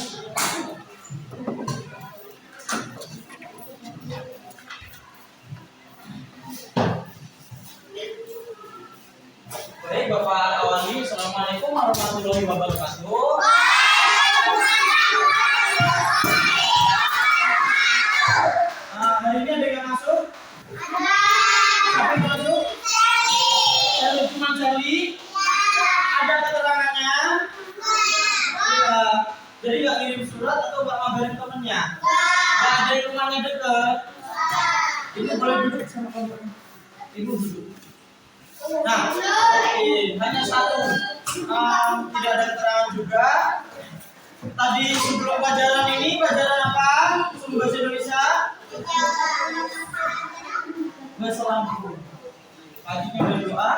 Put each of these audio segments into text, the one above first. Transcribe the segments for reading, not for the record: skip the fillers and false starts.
Baik, Bapak awali. Assalamualaikum warahmatullahi wabarakatuh. Hari ini ada yang masuk? Siapa yang masuk? Saya cuma Jali. Ada keterangannya? Ya. Jadi nggak kirim surat atau nggak ngabarin temennya? Nggak ada yang rumahnya deket. Ibu boleh duduk sama kamu. Ibu duduk. Nah, hanya satu. Tidak ada keterangan juga. Tadi sebelum pelajaran ini, pelajaran apa? Sumber bahasa Indonesia. Bahasa Lampung. Paginya boleh doa.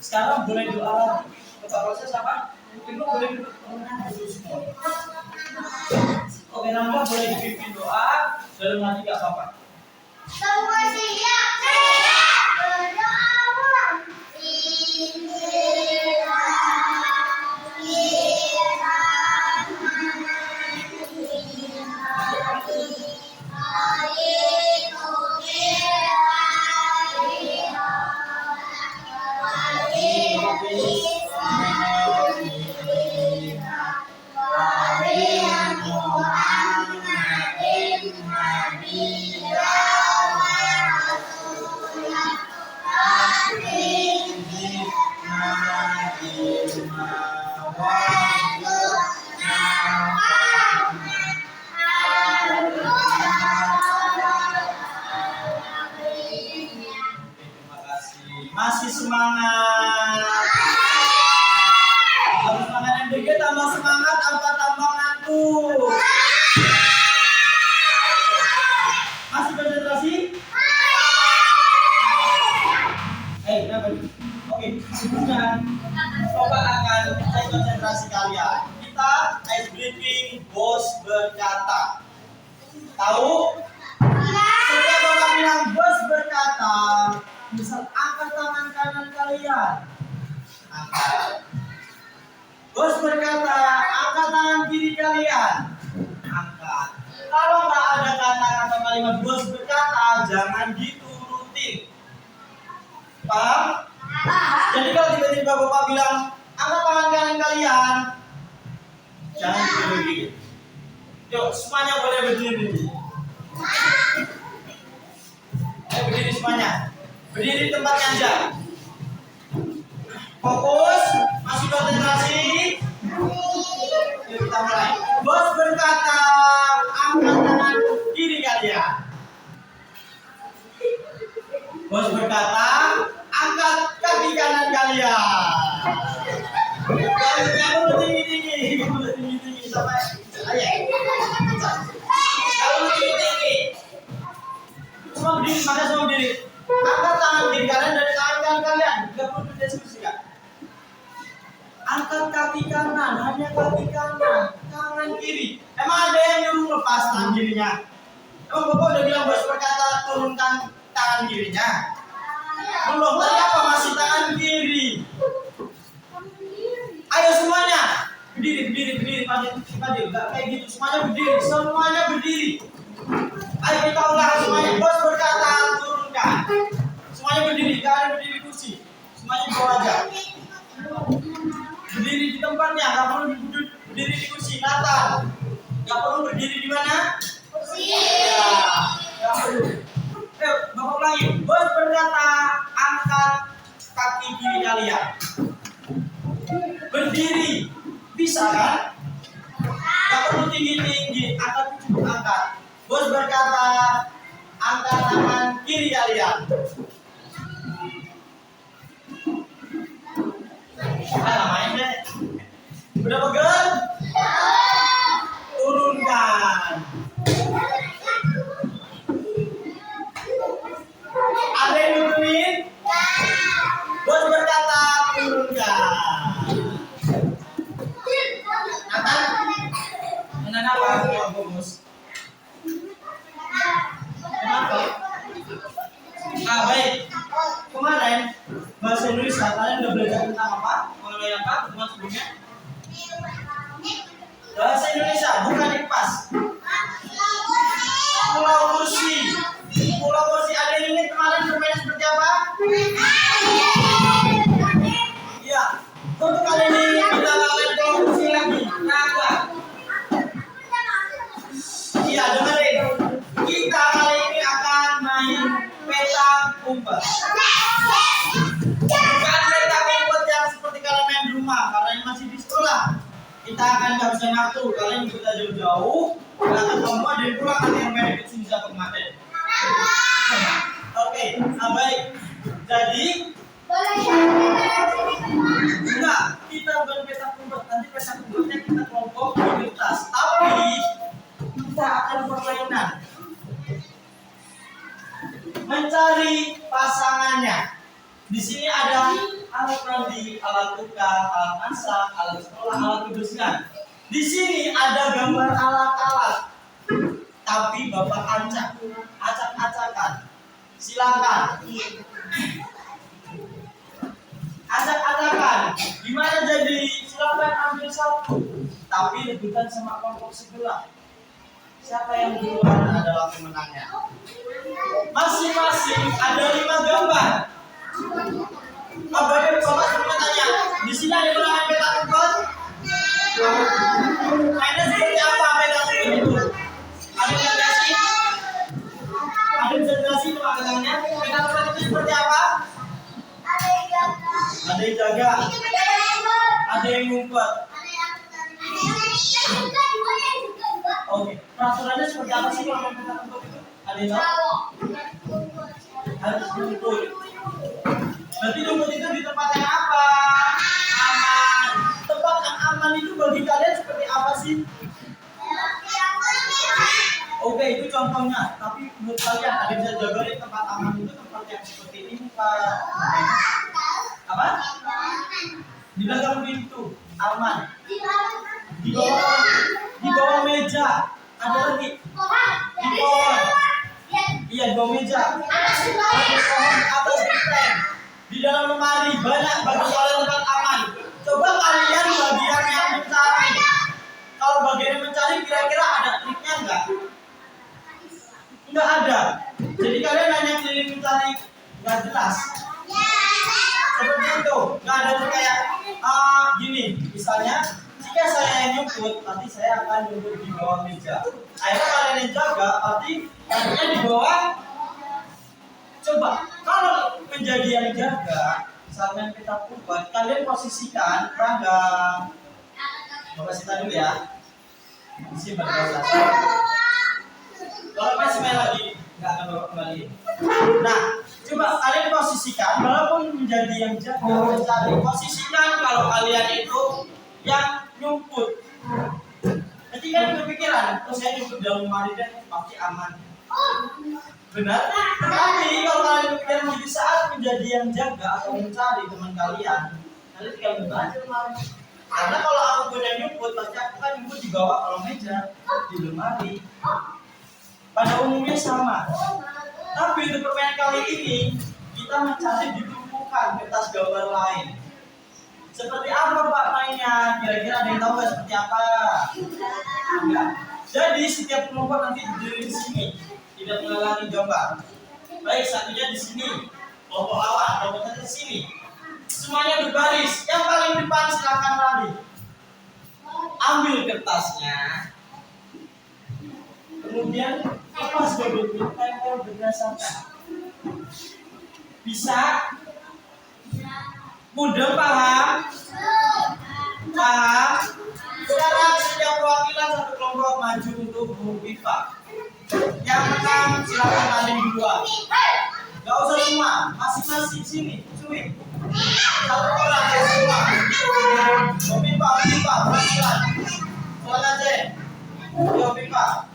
Sekarang boleh doa. Bapak proses apa? Ibu boleh duduk. Oke, Nanda boleh dipimpin doa. Dalam hati gak apa-apa. Semua siap. Masih semangat. Harus semangat yang dikit, tambah semangat, apa tambah ngantuk. Masih konsentrasi? Kenapa? Oke, sebelumnya coba akan saya konsentrasi kalian. Kita ice briefing bos berkata. Tahu? Setiap orang bilang bos berkata, misal angkat tangan kanan kalian. Angkat. Bos berkata, angkat tangan kiri kalian. Angkat. Kalau nggak ada kata-kata kalimat bos berkata, jangan diturutin. Paham? Jadi kalau tiba-tiba Bapak bilang, angkat tangan kanan kalian, jangan berdiri. Yuk, semuanya boleh berdiri. Ayo berdiri semuanya. Berdiri di tempatnya aja. Fokus, masih konsentrasi. Yuk kita mulai. Bos berkata, angkat tangan kiri kalian. Bos berkata, angkat kaki kanan kalian. Kamu tinggi-tinggi, sampai ayo. Kamu tinggi-tinggi. Semua berdiri, maka semua berdiri. Angkat tangan kiri kanan dari tangan kanan kalian. Tidak perlu berdiskusi kan? Angkat kaki kanan, hanya kaki kanan, tangan kiri. Emang ada yang nyuruh lepas tangan kirinya? Emang Bapak udah bilang bos berkata turunkan tangan kirinya? Belum, tadi apa masih tangan kiri? Ayo semuanya berdiri, Fadil, enggak kayak gitu, semuanya berdiri. Ayo kita ulang semuanya. Bos berkata turunkan. Semuanya berdiri, enggak ada berdiri kursi. Semuanya di bawah aja. Berdiri di tempatnya, enggak perlu berdiri di kursi. Nathan, enggak perlu berdiri di mana? Kursi. Ya, enggak perlu. Bapak ulangi. Bos berkata angkat kaki kiri kalian. Berdiri, bisa kan? Gak perlu tinggi-tinggi, angkat. Bos berkata angkat tangan kiri kalian. Main deh. Udah pegel? Turunkan. Ada yang nurunin? Bos berkata turunkan. Kenapa? Bos? Kenapa? Baik. Kemarin bahasa Indonesia kalian udah belajar tentang apa? Mengenai apa? Teman sebelumnya? kita akan kehabisan waktu. Kalian ikut aja jauh. Kita ketemu ada yang pulang nanti yang main ikut sini satu kemarin. Oke, baik. Jadi enggak, kita bukan peta kumpet. Nanti peta kumpetnya kita kelompok di kertas. Tapi kita akan permainan mencari pasangannya. Di sini ada alat mandi, alat tukang, alat masak, alat sekolah, alat kebersihan. Di sini ada gambar alat-alat. Tapi Bapak acak-acakan. Silakan. Acak-acakan. Gimana jadi? Silakan ambil satu. Tapi rebutan sama kelompok sebelah. Siapa yang duluan adalah pemenangnya. Masing-masing ada 5 gambar. Bapak semua tanya, di sini ada perangan peta kumpet? Mainnya seperti apa peta kumpet itu? Ada yang jelasin? Ada yang jelasin makanya peta kumpet itu seperti apa? Ada yang jaga. Ada yang ngumpet. Oke, peraturannya seperti apa sih kalau main peta kumpet itu? Ada yang tahu? Harus ngumpet. Berarti ngumpet itu di tempat yang apa? Aman. Tempat yang aman itu bagi kalian seperti apa sih? Oke, itu contohnya. Tapi menurut kalian ada bisa jabarin tempat aman itu tempat yang seperti ini Pak? Apa? Di belakang pintu, aman. Di bawah meja. Ada lagi. Di bawah. Iya, di bawah meja. Di pohon, atas genteng. Di dalam lemari banyak bagi kalian tempat aman. Coba kalian bagian yang mencari. Kalau bagian yang mencari kira-kira ada triknya enggak? Enggak ada. Jadi kalian hanya keliling mencari enggak jelas. Seperti itu. Enggak ada trik kayak gini. Misalnya jika saya yang nyumput, nanti saya akan nyumput di bawah meja. Akhirnya kalian yang jaga, arti nantinya di bawah. Coba kalau menjadi yang jaga saat main peta kumpet, kalian posisikan rangga. Bapak cerita dulu ya. Isi berdoa. Kalau masih main lagi, nggak akan bawa kembali. Nah, coba kalian posisikan, walaupun menjadi yang jaga, mencari. Posisikan kalau kalian itu yang nyumput. Nanti kan berpikiran, oh saya nyumput dalam lemari deh, pasti aman. Benar? Tapi kalau kalian berpikir menjadi saat menjadi yang jaga atau mencari teman kalian tinggal membaca lemari. Karena kalau aku punya nyumput, pasti aku kan nyumput di bawah kolong meja, di lemari. Pada umumnya sama. Tapi untuk permainan kali ini, kita mencari di tumpukan kertas gambar lain. Seperti apa Pak mainnya? Kira-kira ada yang tahu nggak seperti apa? Enggak. Jadi setiap kelompok nanti berdiri di sini. Tidak mengalami gambar. Baik, satunya di sini. Kelompok lawan, kelompoknya di sini. Semuanya berbaris. Yang paling depan silakan lari. Ambil kertasnya. Kemudian lepas bebeknya, tempel berdasarkan. Bisa? Mudah paham? Paham? Sekarang setiap perwakilan satu kelompok maju untuk berbicara. Yang menang silakan paling dua. Gak usah semua, masing-masing sini, cuy. Satu orang ya semua. Pipa, perwakilan. Silakan cek. Yo pipa.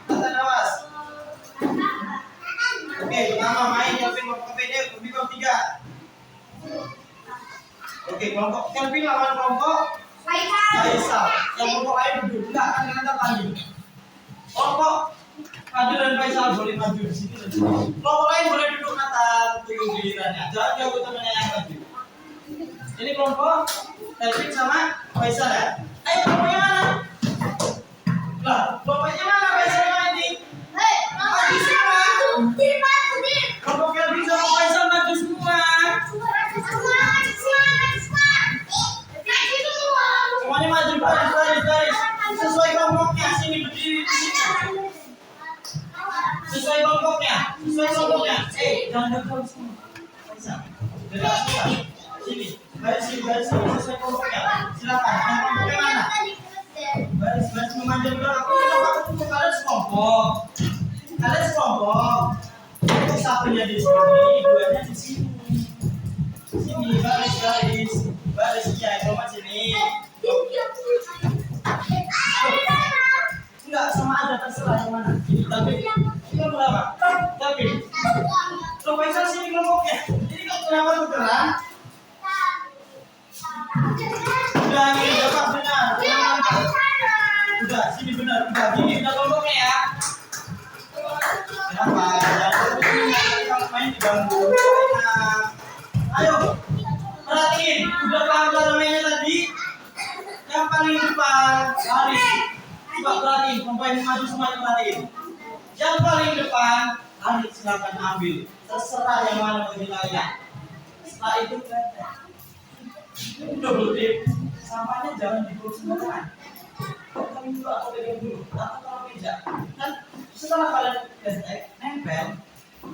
Tata nawas. Oke, pertama main Kelvin kelompok 3. Oke, kelompok Kelvin lawan kelompok Faisal. Yang kelompok lain duduk, enggak kan dengan tadi. Kelompok Fadil dan Faisal boleh maju di sini. Kelompok lain boleh duduk Natal tunggu gilirannya. Jangan jauh temannya yang maju. Ini kelompok Kelvin sama Faisal ya. Ayo kelompoknya mana? Lah, kelompoknya mana Faisal sama ini? Maju semua. Kelompok Kelvin sama Faisal maju semua. Semuanya maju baris. Sesuai kelompoknya, sini berdiri di sini. Sesuai kelompoknya. Jangan jauh sini. Bisa. Sini. Baris sesuai kelompoknya. Silakan. sini benar. Udah gini, udah kelompoknya ya. Kenapa? Jangan kalau main diganggu. Enak. Ayo, perhatiin. Udah paham cara mainnya tadi? Yang paling depan, lari. Coba perhatiin, pemain maju semuanya perhatiin. Yang paling depan, lari silakan ambil. Terserah yang mana bagi kalian. Setelah itu udah belum sampahnya jangan dibuang sembarangan. Kami juga aku pegang dulu atau kalau meja. Dan setelah kalian nempel,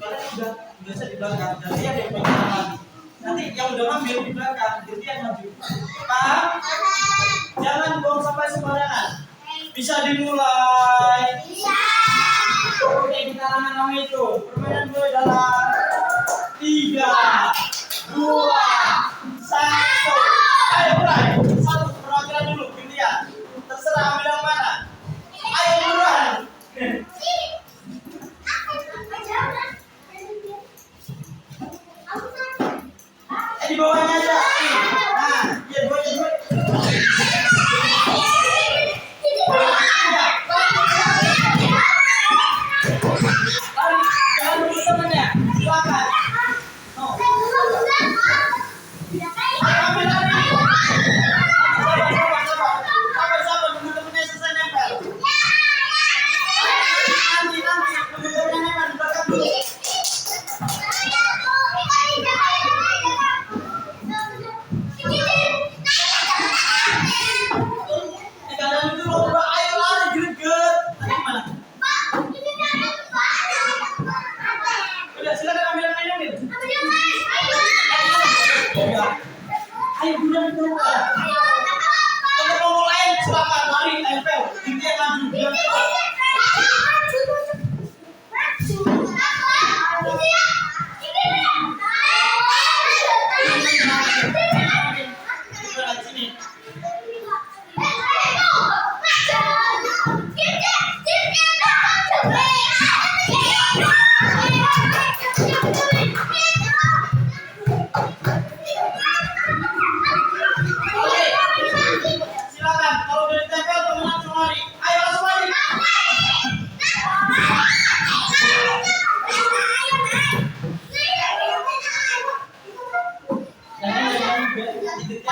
kalian sudah biasa di belakang. Jadi ada yang pegang lagi. Nanti yang udah ngambil di belakang, jadi yang maju. Paham? Jangan buang sampai sembarangan. Bisa dimulai. Oke, kita nama itu. Permainan gue dalam 3, 2, 1. Ayo mulai. Satu perwakilan dulu, gantian. Terserah ambil yang mana. Ayo buruan. Di bawahnya aja. Nah, iya dua. Jangan dulu temennya. Silakan. Sabar, tunggu temennya selesai nempel. Nanti, tunggu temennya nempel di belakang dulu. Kalian itu lomba, ayo lari greget. Tadi mana? Udah, silakan ambil yang lain. Ayo buruan dulu. Untuk kelompok lain silakan lari nempel. Dia maju. Silakan kalau udah ditempel teman langsung lari. Ayo langsung lari.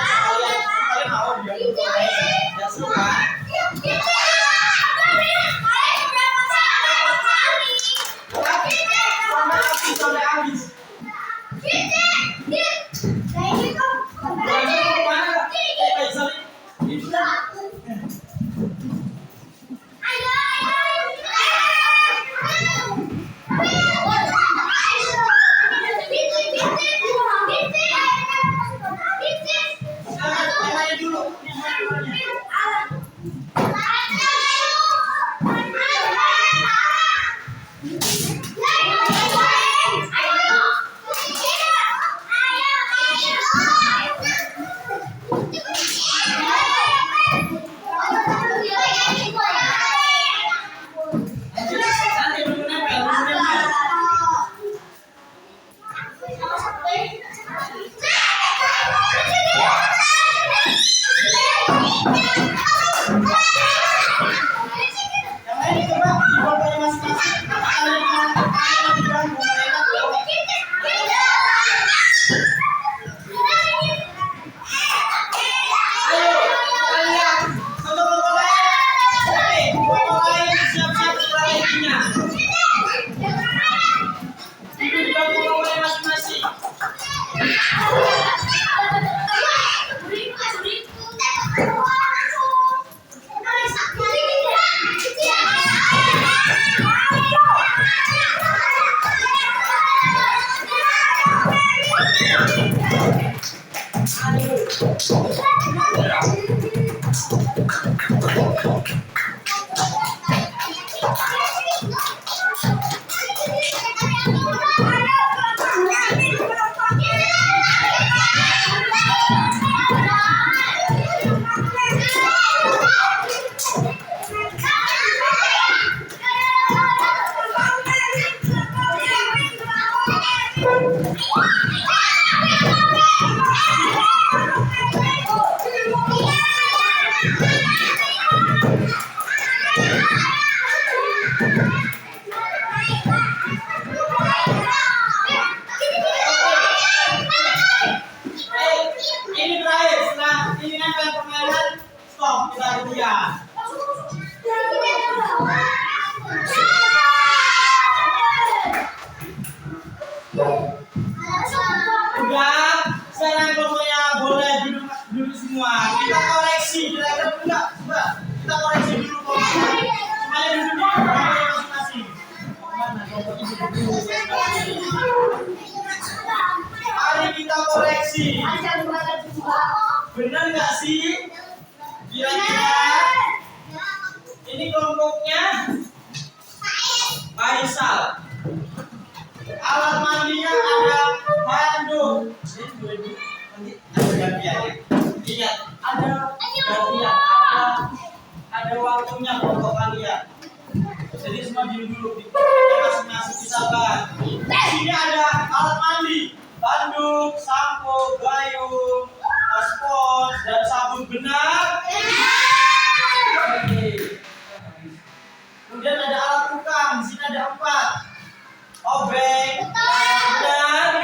Kalian mau dia nggak seru kan? Sampai habis. permainan, stop, kita gantian. Udah, sekarang kelompoknya boleh duduk semua. Kita koreksi, kira-kira enggak? Coba kita koreksi dulu kelompoknya. Semuanya duduk di kelompoknya masing-masing. Mana kelompoknya duduk dulu? Mari kita koreksi. Benar nggak sih? Kira-kira ini kelompoknya Faisal. Alat mandinya ada handuk. Nanti ada gantian. Ingat, ada gantian, ada waktunya kelompok kalian. Jadi semua dulu di masing-masing misalkan. Di sini ada alat mandi, handuk, sampo, gayung, spons dan sabun, benar? Oke. Kemudian ada alat tukang, di sini ada 4. Obeng, benar?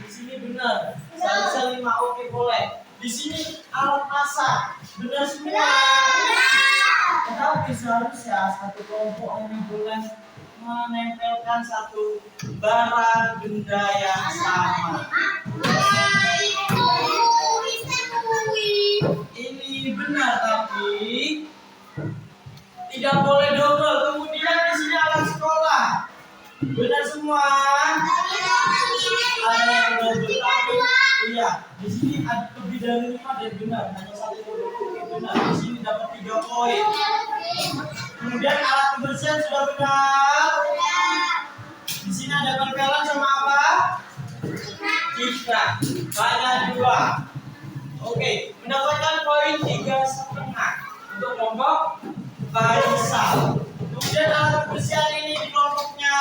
Di sini benar. Seharusnya 5, oke boleh. Di sini alat masak, benar semua. Tetapi seharusnya satu kelompok ini boleh menempelkan satu barang benda yang sama. Ini benar, tapi tidak boleh double. Kemudian di sini alat sekolah, benar semua. Ada yang double, tapi iya, di sini ada lebih dari 5 dan benar. Hanya satu double, benar. Di sini dapat 3 poin. Kemudian alat kebersihan sudah benar. Di sini ada tempelan sama apa? Citra. Hanya 2. Oke, mendapatkan poin 3,5 untuk kelompok Faisal. Kemudian alat kebersihan ini di kelompoknya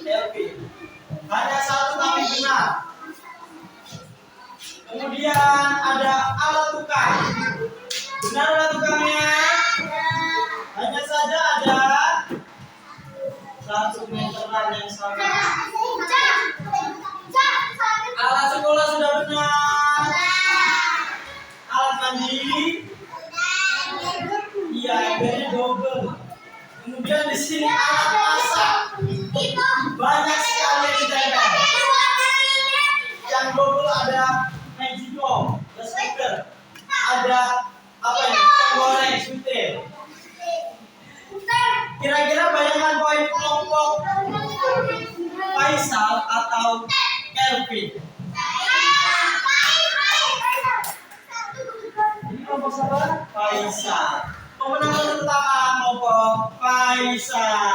Elvi. Hanya 1 tapi benar. Kemudian ada alat tukang. Benar alat tukangnya? Hanya saja ada 1 meteran yang sama. Alat sekolah sudah benar. Alat mandi? Iya, embernya double. Kemudian di sini alat masak. Banyak sekali yang ditempel. Yang double ada magicom, speaker, ada apa ini? Goreng sutil. Kira-kira bayangkan poin kelompok Faisal atau Elvin. Ini kelompok siapa? Faisal. Pemenang pertama kelompok Faisal.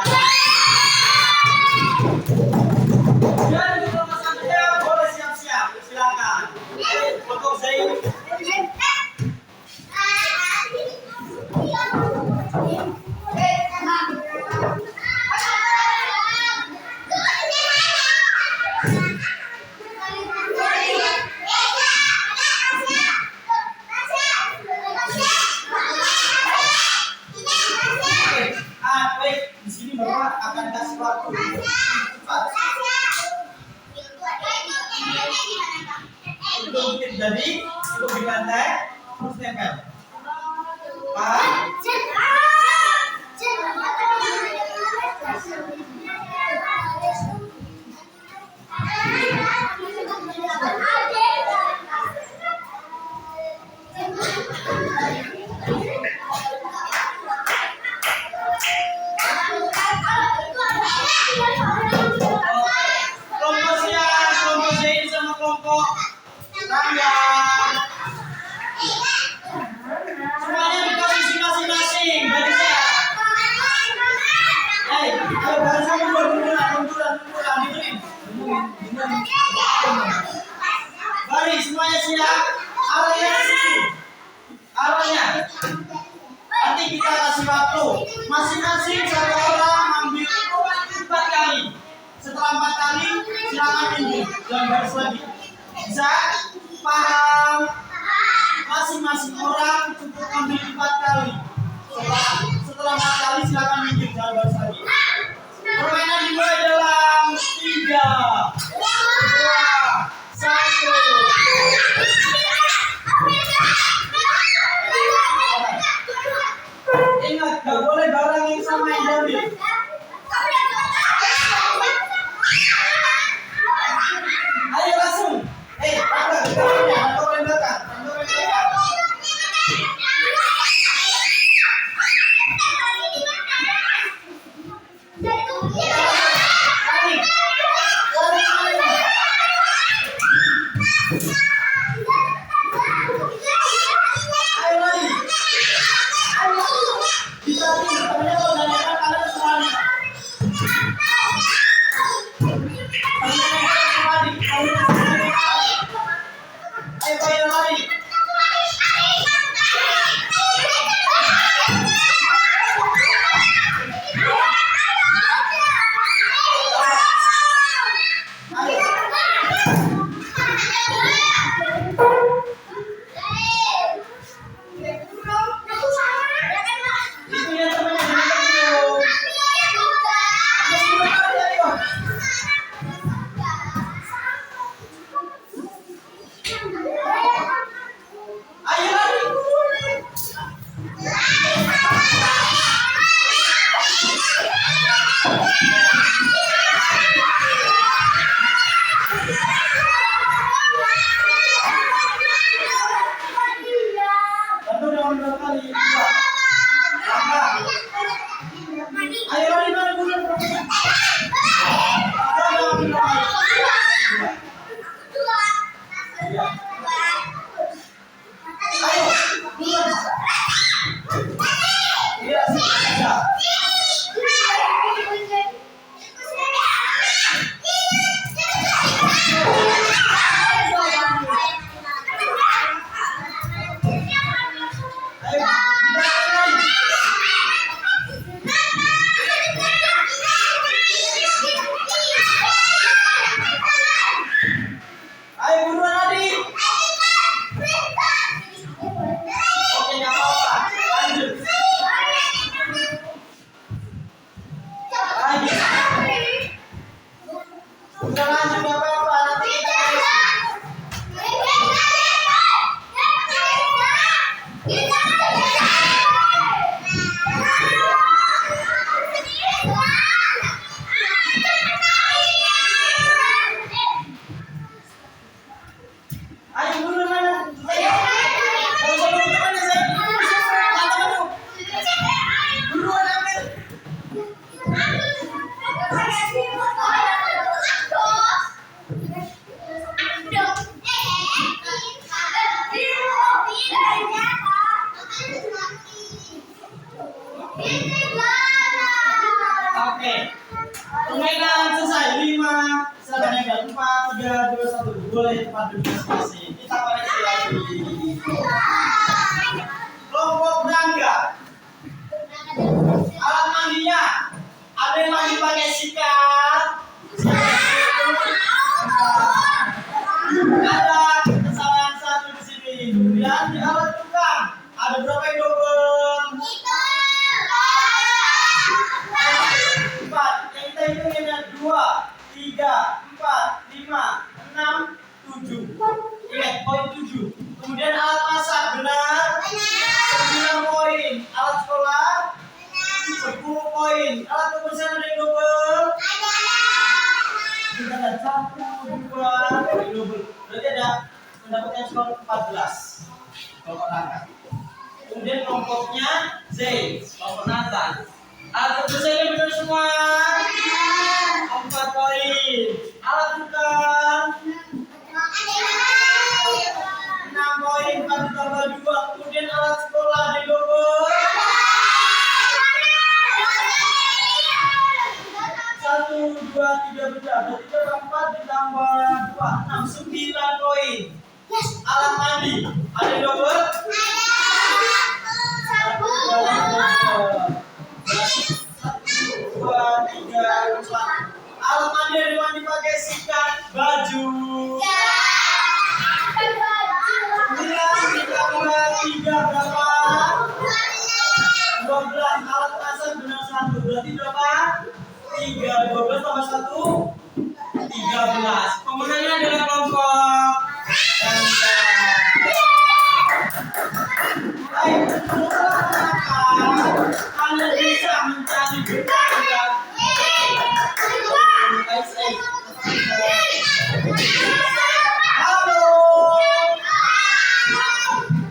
Dan untuk kelompok selanjutnya boleh siap-siap. Silakan. Kelompok Zain. Di sini Bapak akan kasih waktu. Cepat. Jadi untuk di lantai harus tempel. Pak. Kelompok siapa? Kelompok Zain sama kelompok Rangga. Semuanya di posisi masing-masing. Barisnya. Ayo barisnya munduran. Baris semuanya siap. Arahnya di sini. Arahnya. Nanti kita kasih waktu. Masing-masing satu orang ambil 4 kali. Setelah 4 kali silakan minggir. Jangan baris lagi. Bisa? Paham? Masing-masing orang cukup ambil 4 kali. Setelah 4 kali silakan minggir. Jangan baris lagi. Permainan dimulai dalam 3, 2, 1. Ayo lari. Bisa nih, temennya kalau nggak nempel kalian serang. Ayo kalian lari. Itu ya temennya nempel dulu. Ayo. Ayo lari. Bantu jangan dua kali. Dua. Langkah. Ayo lari lari dulu. Ayo. Iya sih. Bisa. Ayo. Lari. Ayo buruan lari. Oke, nggak apa-apa. Lanjut. Lagi. Udah lanjut nggak apa-apa. Nanti kita ayo buruan mana? Ayo. Kalau saya mau temannya saya. Kata kamu. Buruan ambil. Oke. Permainan selesai. 5, silakan yang 4, 3, 2, 1. Boleh tempat duduk masing-masing. Kita koreksi lagi. Kelompok berangga. Alat mandinya. Ada yang mandi pakai sikat. Ada kesalahan satu di sini. Kemudian di alat tukang. Ada berapa yang double? 4. Yang kita hitungin ada 2, 3, 4, 5, 6, 7. Ingat poin 7. Kemudian alat masak benar. 9 poin. Alat sekolah 10 poin. Alat kebersihan ada yang double. Kita ada 1, 2, yang double. Berarti ada mendapatkan skor 14. Kelompok Nathan. Kemudian kelompoknya Z. Kelompok Nathan. Alat kebersihannya benar semua. 4 poin. Alat tukang 6 poin. 4 ditambah 2. Kemudian alat sekolah ada yang double. 1, 2, 3 benar. Berarti berapa? 4 ditambah 2, 6, 9 poin. Alat mandi ada yang double. 1, 2, 3, 4. Alat mandi yang mandi pakai sikat baju. 9 ditambah 3 berapa? 12. Alat masak benar 1. Berarti berapa? 3. 12 tambah 1, 13. Pemenangnya adalah kelompok Ganda. Baik, setelah menangkap, kalian bisa mencari benda-benda. Halo.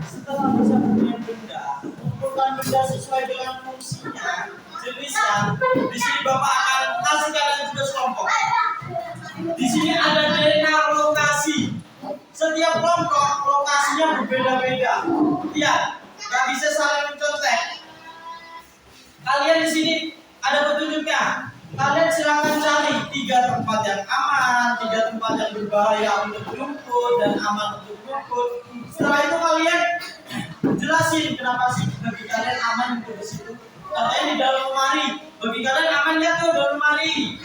Setelah sama bisa punya benda, mengumpulkan benda sesuai dengan fungsinya, jenisnya. Di sini Bapak akan kasih kalian juga kelompok. Di sini ada DNA lokasi. Setiap kelompok lokasinya berbeda-beda. Lihat, nggak bisa saling mencontek. Kalian di sini ada petunjuknya. Kalian silakan cari 3 tempat yang aman, 3 tempat yang berbahaya untuk rumput dan aman untuk rumput. Setelah itu kalian jelasin kenapa sih bagi kalian aman untuk di situ. Katanya di dalam lemari. Bagi kalian aman nggak tuh dalam lemari?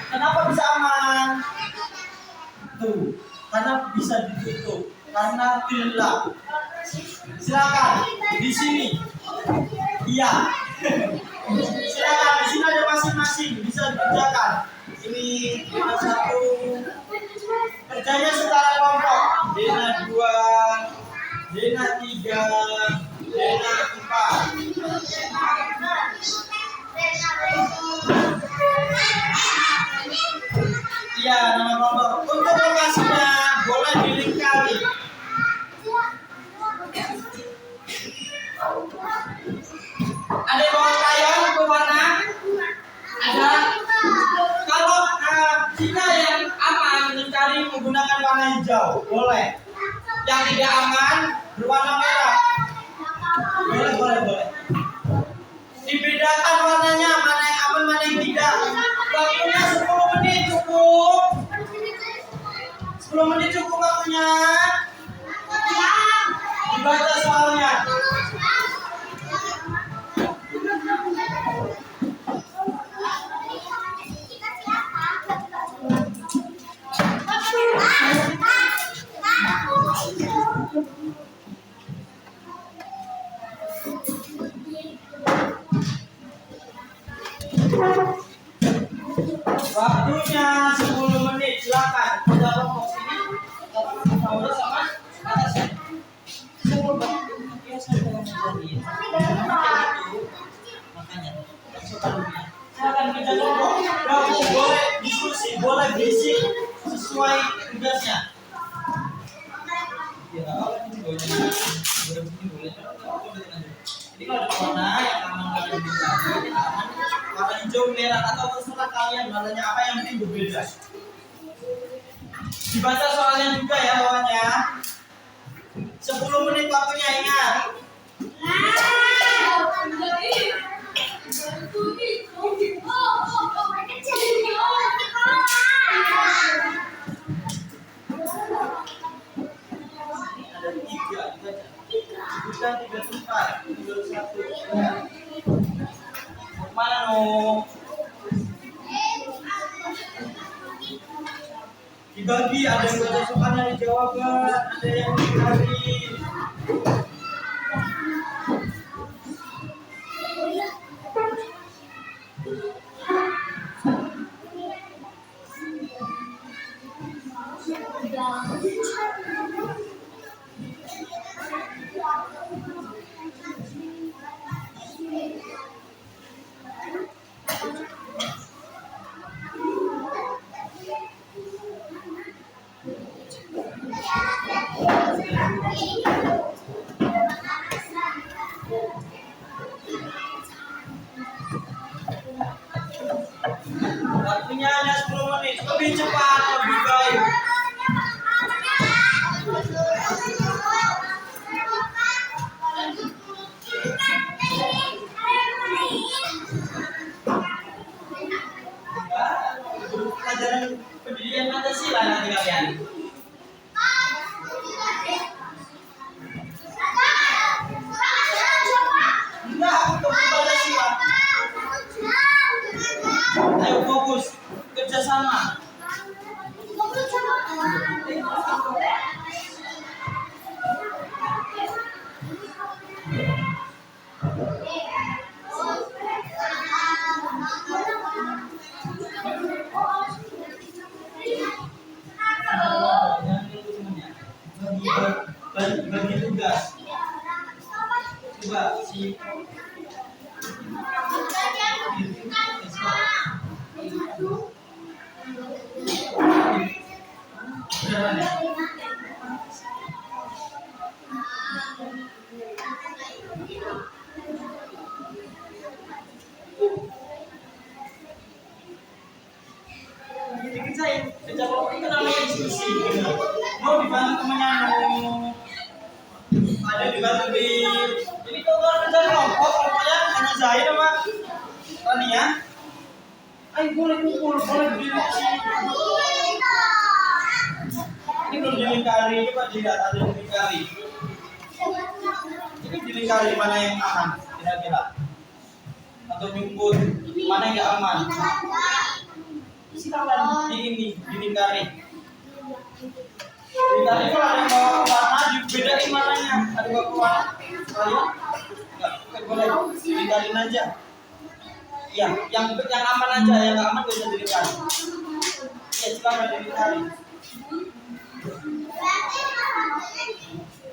Kenapa bisa aman? Tuh, karena bisa ditutup. Karena gelap. Silakan di sini. Iya. Silakan di sini ada masing-masing bisa dikerjakan. Ini ada 1 kerjanya secara kelompok. Dena 2, Dena 3, Dena 4. Iya, nama kelompok. Untuk lokasinya boleh dilingkari. Ada yang bawa crayon ke warna? Ada. Kalau jika yang aman mencari menggunakan warna hijau, boleh. Yang tidak aman berwarna merah. Boleh. Dibedakan warnanya, mana yang aman, mana yang tidak. Waktunya 10 menit cukup. 10 menit cukup waktunya. Dibaca soalnya. Waktunya 10 menit, silakan. Kita kelompok sini. Sama sama atas ya. Makanya silakan kerja kelompok. Kamu boleh diskusi, boleh bisik sesuai tugasnya. Ya, ini boleh. Jadi kalau ada warna yang aman kalian bisa, ini aman. Warna hijau, merah atau terserah kalian warnanya apa yang penting berbeda. Dibaca soalnya juga ya lawannya. 10 menit waktunya, ingat. Ada 3 dibaca. Bukan 3 tempat, tinggal 1. Mana no? Dibagi, ada yang baca soalnya dijawab, ada yang dicari. Waktunya hanya 10 menit, lebih cepat, lebih baik. Pelajaran pendidikan Pancasila nanti kalian. Enggak, untuk Pancasila. Ayo fokus, kerjasama. Bagi tugas. Coba si Dikit saya kerja kelompok itu namanya diskusi. Mau dibantu temannya ada dibantu di jadi kalau kerja kelompoknya hanya saya sama Tania. Ayo boleh kumpul, boleh berdiskusi. Ini belum dilingkari, coba dilihat ada dilingkari. Ini dilingkari mana yang aman kira-kira? Atau nyumput mana yang nggak aman? Silakan di ini dilingkari. Dilingkari kalau ada yang bawa warna dibedain mananya. Ada bawa warna, saya nggak boleh dilingkarin aja. Ya, yang aman aja, yang nggak aman bisa dilingkari. Ya, silakan dilingkari.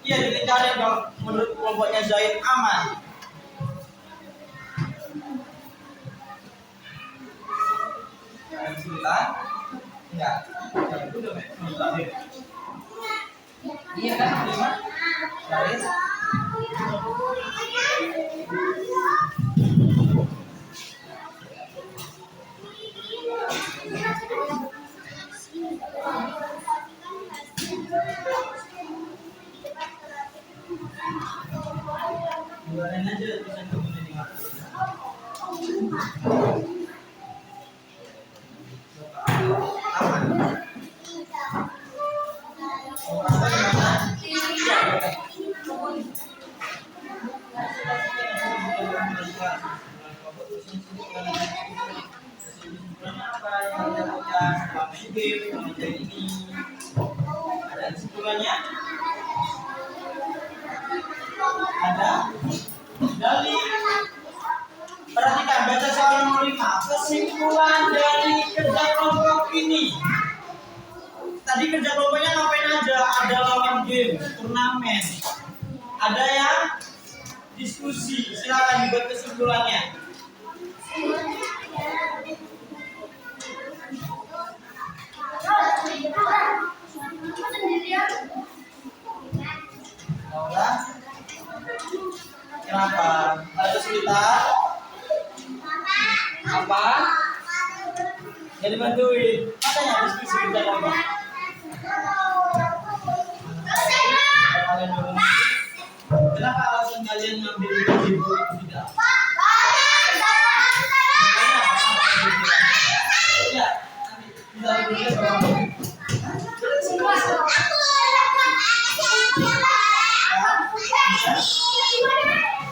Iya dilingkari kalau menurut kelompoknya Zaid aman. Sembilan, enggak, itu udah terakhir. Iya kan lima, garis. Buarin aja bisa kemudian dimakan. Ada kesimpulannya? Ada dari perhatikan baca soal nomor 5. Kesimpulan dari kerja kelompok ini. Tadi kerja kelompoknya ngapain aja? Ada lawan game, turnamen, ada yang diskusi. Silakan dibuat kesimpulannya. Laura, kenapa? Ada kesulitan? Apa? Jadi bantuin. Makanya diskusi kerja kelompok. Kenapa alasan kalian ngambil ibu tidak? Ya, bisa dulu.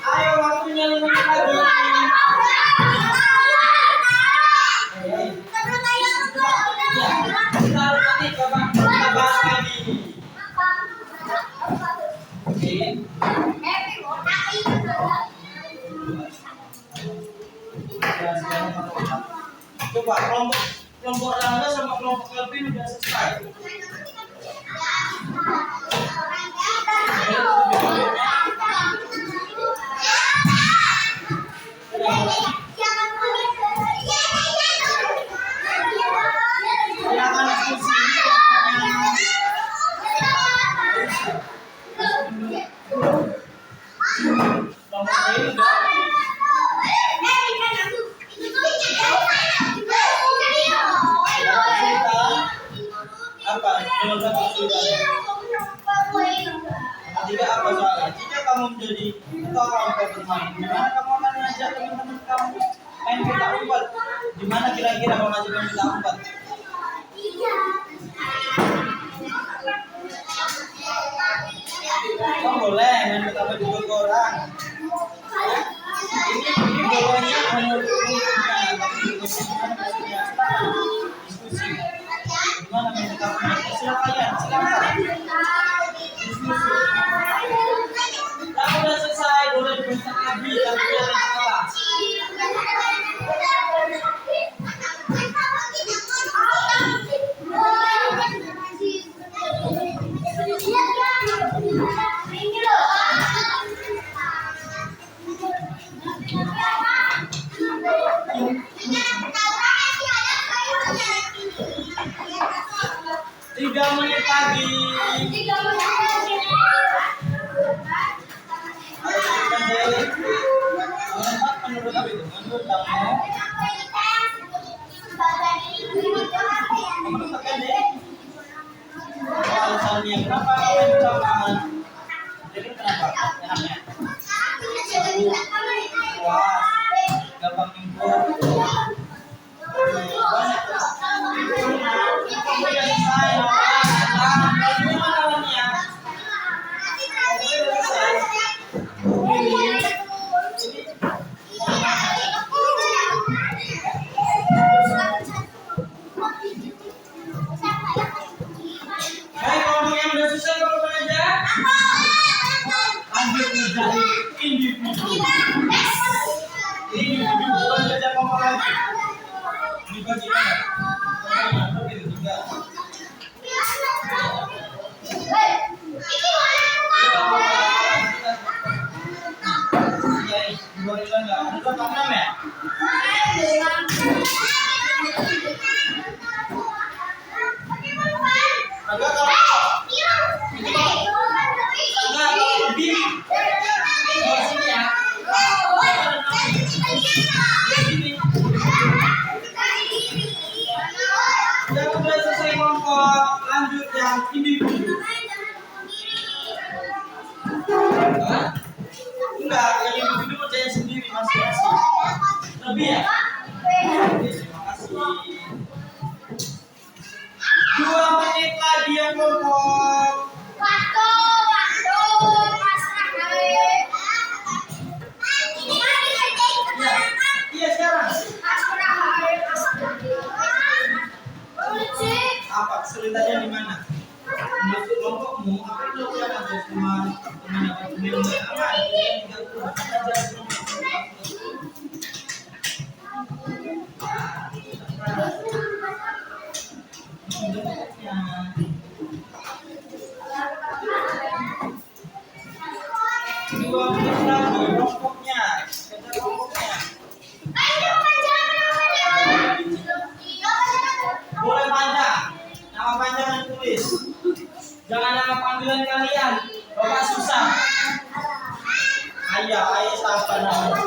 Ayo waktunya 5 menit lagi. Ya, kita nanti coba kita bahas lagi. Oke. Coba kelompok Rangga sama kelompok Kelvin udah selesai. Silakan diskusi. Kelompok saya udah. Apa? Jawaban kesulitan. Jika apa soalnya? Jika kamu menjadi ketua kelompok bermain, gimana kamu akan mengajak teman-teman kamu main petak umpet? Gimana kira-kira kalau ngajak main petak umpet? Kamu boleh main petak umpet dua orang. Ini bolanya menurut diskusi. Gimana main petak umpet? Silakan. Kamu udah selesai, boleh dibentak lagi, tapi jangan salah. Tiga menit lagi. lanjut menjadi individu. Individu bukan kerja kelompok lagi. Dibagi mana? Begitu juga. Dua enggak? Ada contoh ya? Agak kalau lebih sini ya. Yang udah selesai kelompok, lanjut yang individu. Enggak, yang individu percaya sendiri masing-masing. Lebih ya? Terima kasih. 2 menit lagi yang kelompok. Iya sekarang. Apa kesulitannya di mana? Menurut kelompokmu apa yang dilakukan agar semua mendapat nilai aman? Dua menit lagi kelompoknya. Boleh panjang. Nama panjang yang tulis. Jangan nama panggilan kalian. Bapak susah. Ayah siapa namanya?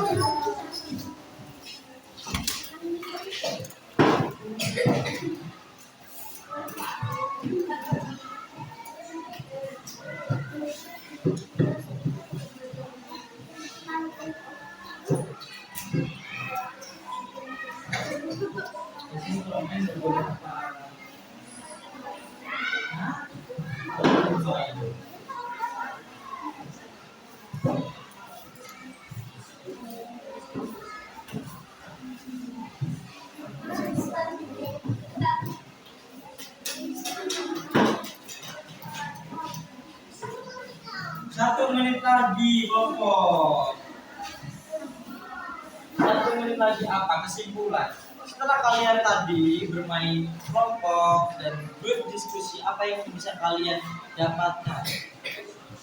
Satu menit lagi, kelompok. 1 menit lagi apa kesimpulan? Setelah kalian tadi bermain kelompok dan berdiskusi, apa yang bisa kalian dapatkan?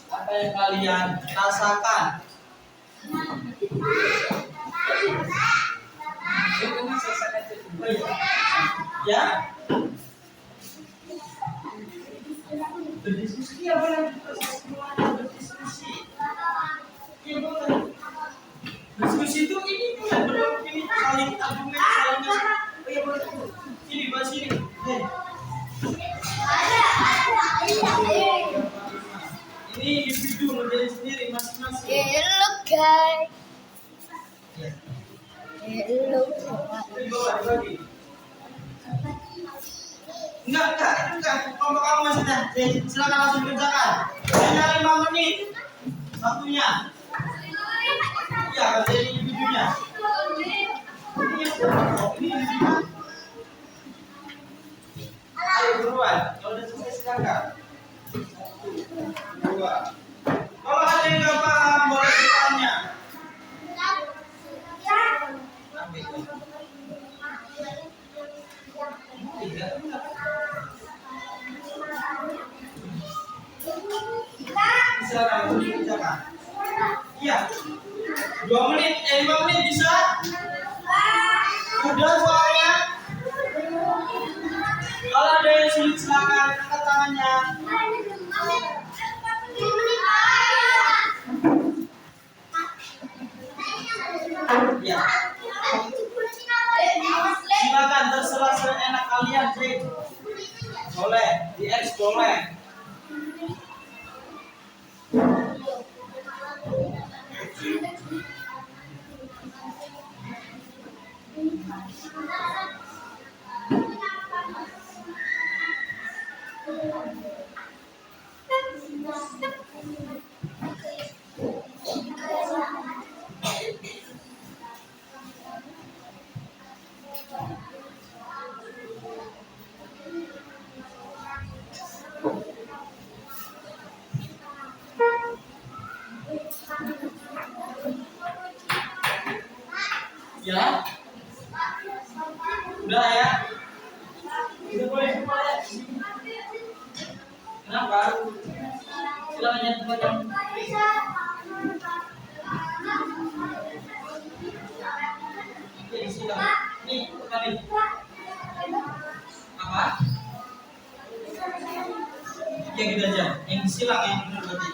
Apa yang kalian rasakan? Ya? Berdiskusi ya boleh. Berdiskusi. Ya boleh. Diskusi itu ini bukan ini saling argumen saling. Oh ya boleh. Sini bahas sini. Ini individu menjadi sendiri masing-masing. Hello guys. Hello. Bagi. Enggak. Kelompok kamu masih ada. Silakan langsung kerjakan. Hanya 5 menit. Satunya. Iya, kerjain individunya. Ini individu. Ayo buruan. Kalau udah selesai silakan. 1, 2. Kalau ada yang nggak paham boleh bertanya. Silakan dikerjakan. Iya. 2 menit, 5 menit bisa? Udah soalnya. Kalau ada yang sulit silakan angkat tangannya. Ya. Silakan terserah seenak kalian, Cik. Boleh, di X boleh. Ya, udah ya. Udah boleh semua ya. Kenapa? Silakan yang tempat yang Oke, silakan. Nih, tadi apa? Ya gitu aja. Yang silang yang benar berarti.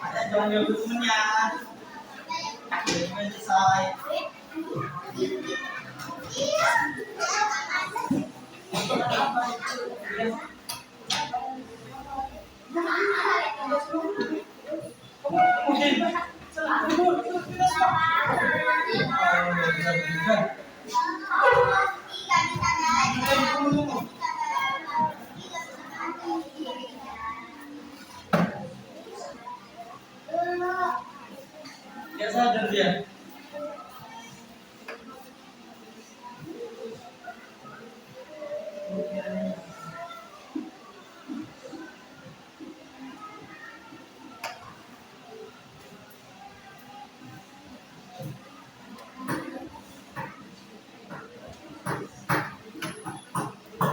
Ada jangan ganggu temennya. Akhirnya selesai. Dia sadar dia.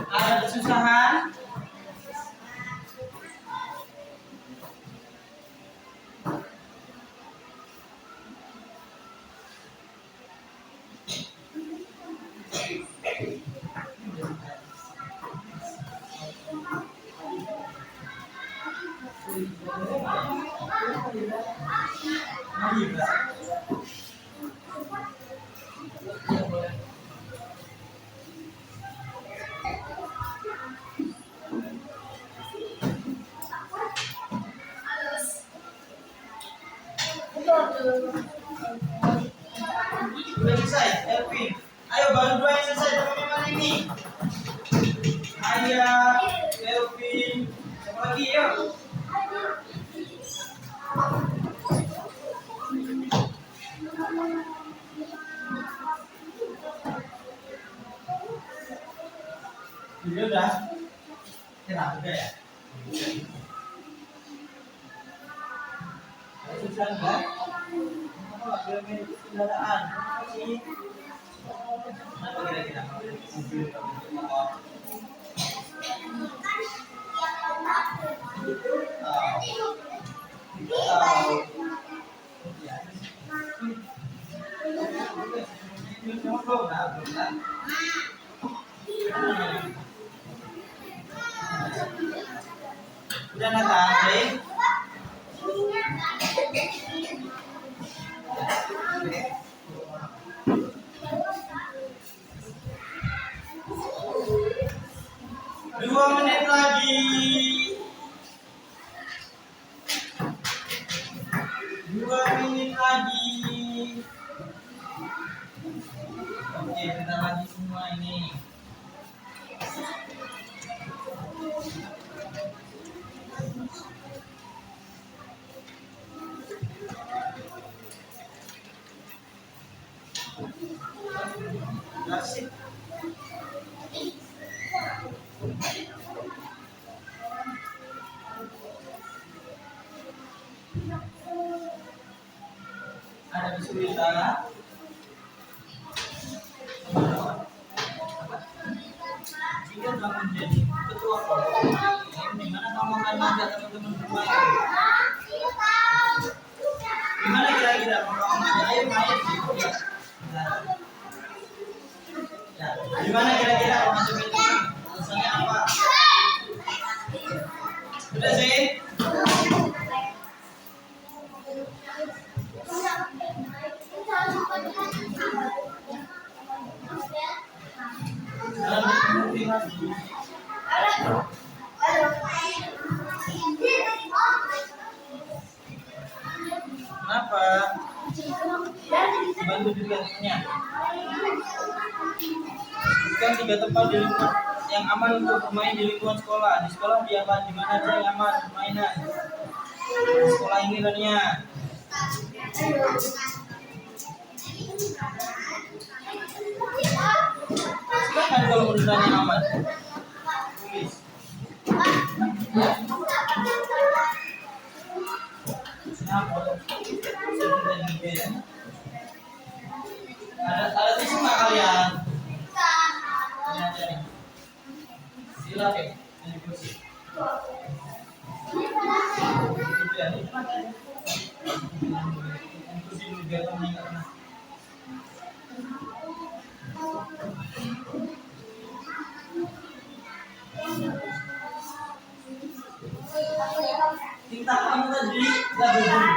Ada kesusahan? Sudah selesai, Elvin. Ayo baru dua yang selesai. Teman mana ini? Ayah, Elvin. Siapa lagi? Yuk. Ini udah. Kenapa udah ya? Susah enggak? Kenapa nggak main kendaraan? Kenapa sih? Kenapa kira-kira? Mobil motor. Tahu. Ya. Belum, nah, belum kan? Udah Nathan, baik? Dua menit lagi. 2 menit lagi. Oke, bentar lagi semua ini. Asik. Ada kesulitan? Jika kamu menjadi ketua kelompok, gimana kamu akan mengajak teman-teman bermain? Gimana kira-kira kalau kamu mengajak ayo main? Ya, gimana kira-kira kalau ngajak teman? Alasannya apa? Udah sih? Kenapa? Bantu juga temennya. Kan 3 tempat di lingkungan yang aman untuk bermain di lingkungan sekolah. Di sekolah di mana aja yang aman permainan. Di sekolah ini Rania. Silakan kalau menurut Rania aman. Tulis. Ada tisu nggak kalian? Silakan. Ini kursi. Kursi dulu biar kamu nggak kena. Tinta kamu tadi nggak berdiri.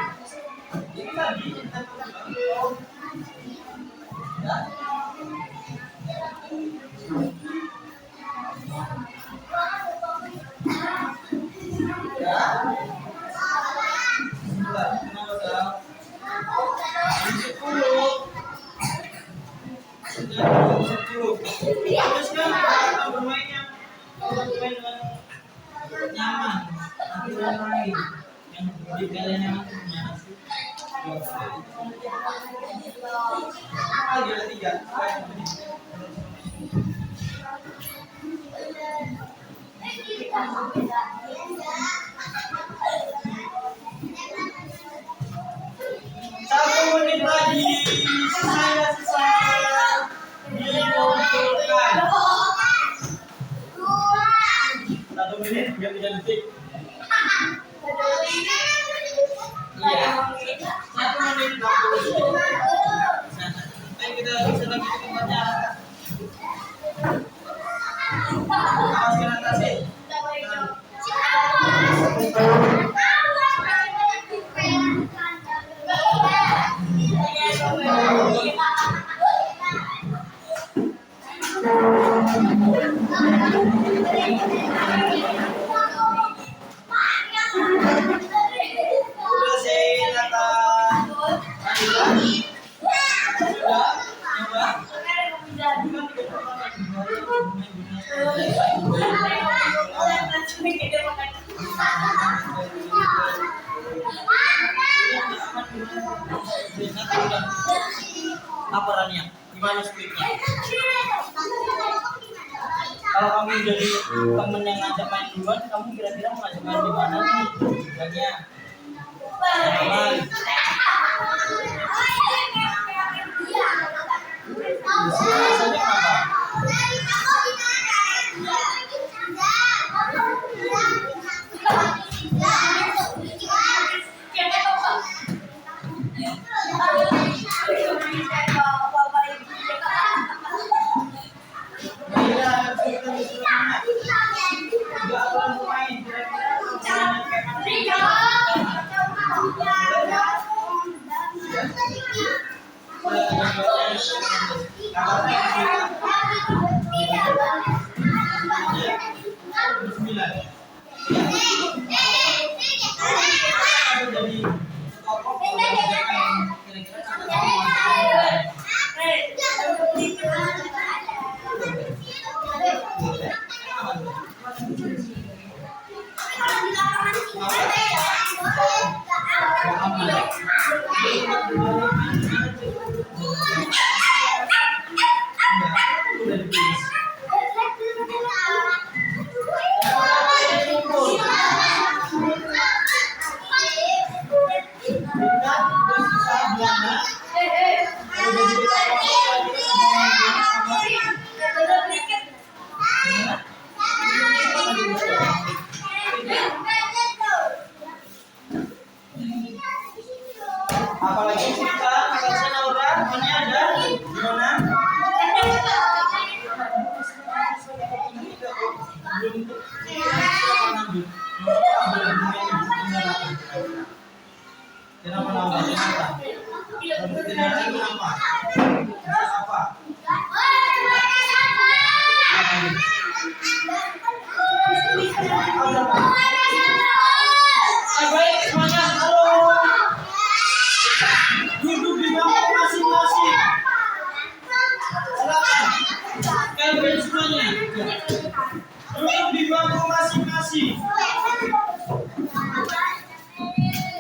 Ini tadi tinta kamu ya. Ya. Sebentar, kenapa dong? 10. Terus kan kita bermainnya bermain dengan nyaman. Nanti orang lain yang di kalian yang punya nasi. Lagi ada 3. Satu menit lagi, sisa dikumpulkan. 1 menit, 3 detik. Iya, 1 menit 60 detik. Ayo kita bisa lagi ke tempatnya. Awas kena tasik. Apa Rania? Gimana splitnya? Kalau kamu jadi temen yang ngajak main duluan, kamu kira-kira mau ngajak main di mana nih? Rania? Aman. Rasanya apa? Apalagi kita Natasha Naura mana ada gimana? Kenapa namanya apa? Kenapa? Apa? Baik semuanya, halo. masing-masing.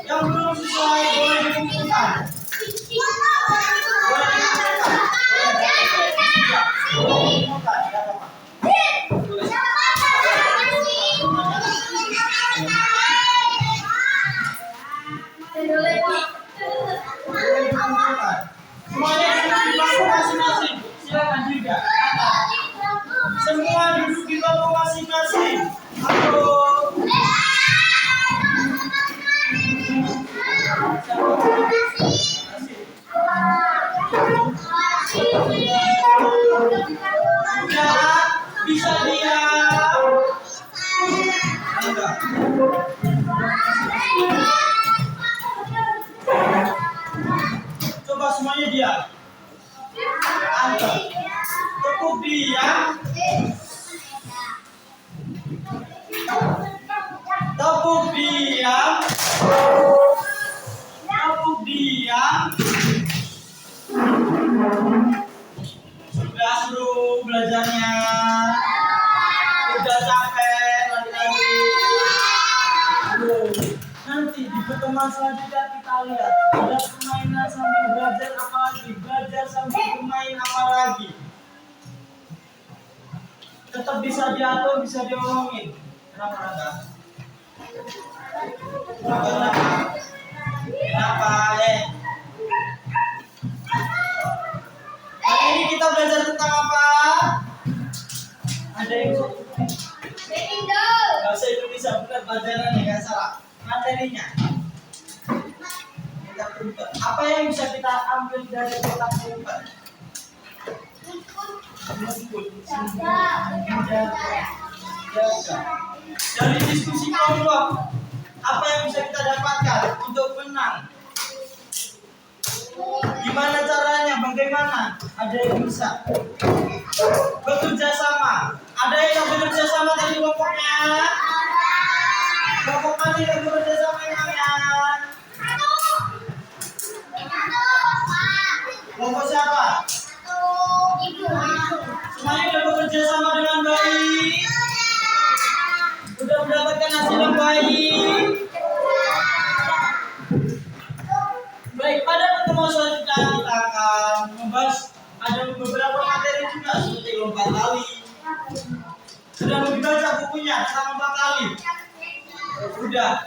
Yang belum sesuai boleh dikumpulkan. Boleh dikumpulkan. Boleh dikumpulkan. Ya, Bapak. Semuanya duduk di bangku masing-masing. Silakan juga. Semua duduk di bangku masing-masing. Halo. Sudah bisa diam. Enggak. Coba semuanya diam. Angkat. Cukup diam. Tepuk diam. Tepuk diam. Sudah seru belajarnya. Sudah capek lagi-lagi. Nanti di pertemuan selanjutnya kita lihat ada permainan sambil belajar apa lagi, belajar sambil bermain apa lagi. Tetap bisa diatur, bisa diomongin. Kenapa enggak? Kenapa? Hari ini kita belajar tentang apa? Ada yang bahasa Indonesia, benar pelajarannya nggak salah. Materinya. Kita kumpul. Apa yang bisa kita ambil dari kita kumpul? Dari diskusi kelompok, apa yang bisa kita dapatkan untuk menang? Gimana caranya? Bagaimana? Ada yang bisa bekerja sama. Ada yang bekerja sama dari kelompoknya? Kelompok mana yang bekerja sama emangnya? Kelompok siapa? Semuanya sudah bekerja sama dengan baik. Sudah mendapatkan hasil yang baik. Baik, pada pertemuan selanjutnya kita akan membahas ada beberapa materi juga seperti lompat tali. Sudah membaca bukunya sama 4 kali. Sudah.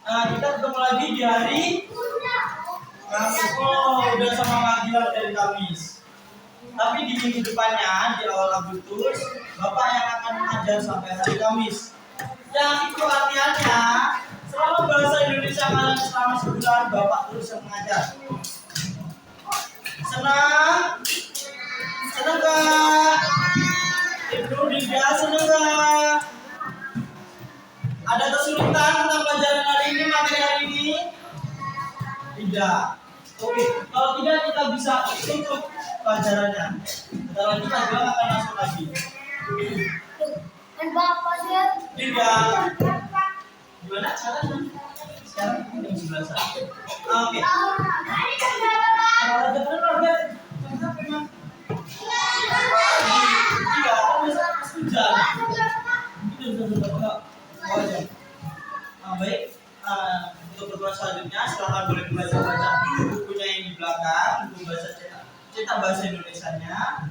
Kita ketemu lagi di hari Kamis. Oh, udah sama Kak Gilang dari Kamis. Tapi di minggu depannya di awal Agustus, Bapak yang akan mengajar sampai hari Kamis. Yang itu artinya selama bahasa Indonesia kalian selama sebulan Bapak terus yang mengajar. Senang? Senang gak? Ibu Dinda senang gak? Ada kesulitan tentang pelajaran hari ini, materi hari ini? Tidak. Oke, kalau tidak kita bisa tutup pelajarannya. Kita lanjut lagi, akan masuk lagi. Tidak. Gimana caranya? Sekarang jam 11. Oke. Baik, untuk pertemuan selanjutnya silakan boleh baca dulu bukunya yang di belakang, buku bahasa cetak bahasa Indonesianya.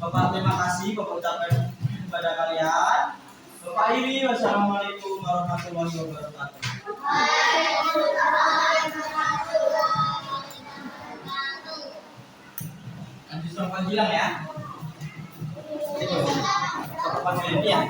Bapak terima kasih, Bapak ucapkan kepada kalian. Bapak ini, wassalamualaikum warahmatullahi wabarakatuh. Lanjut sama Pak Gilang ya. Bapak ya.